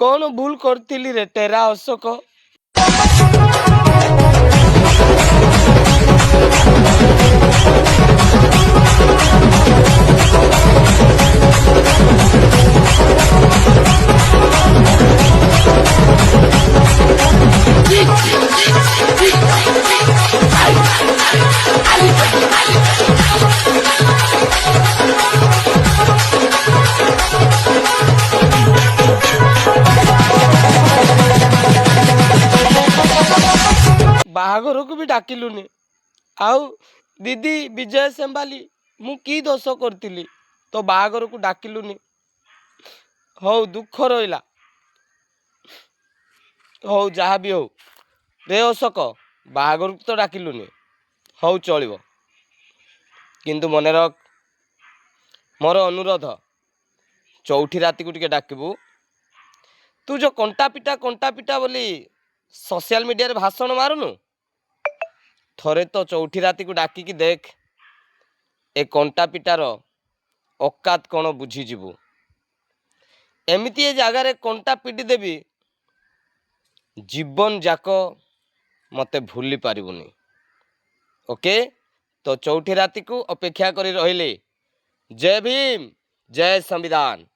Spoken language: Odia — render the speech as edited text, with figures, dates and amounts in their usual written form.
कौन भूल करथिली रे तेरा अशोक? बाहाघरକୁ ବି ଡାକିଲୁନି। ଆଉ ଦିଦି ବିଜୟ ସେମ୍ବାଲି ମୁଁ କି ଦୋଷ କରିଥିଲି ତ ବାହାଘରକୁ ଡାକିଲୁନି? ହଉ ଦୁଃଖ ରହିଲା। ହଉ ଯାହା ବି ହଉ ରେ ଅଶୋକ, ବାହାଘରକୁ ତ ଡାକିଲୁନି, ହଉ ଚଳିବ। କିନ୍ତୁ ମନେ ରଖ ମୋର ଅନୁରୋଧ, ଚଉଠି ରାତିକୁ ଟିକେ ଡାକିବୁ। ତୁ ଯୋଉ କଣ୍ଟା ପିଟା ବୋଲି ସୋସିଆଲ ମିଡ଼ିଆରେ ଭାଷଣ ମାରୁନୁ, ଥରେ ତ ଚଉଠି ରାତିକୁ ଡାକିକି ଦେଖ ଏ କଣ୍ଟା ପିଟାର ଅକାତ କ'ଣ ବୁଝିଯିବୁ। ଏମିତି ଏ ଜାଗାରେ କଣ୍ଟା ପିଟି ଦେବି ଜୀବନ ଯାକ ମୋତେ ଭୁଲି ପାରିବୁନି। ଓକେ, ତ ଚଉଠି ରାତିକୁ ଅପେକ୍ଷା କରି ରହିଲେ। ଜୟ ଭୀମ, ଜୟ ସମ୍ବିଧାନ।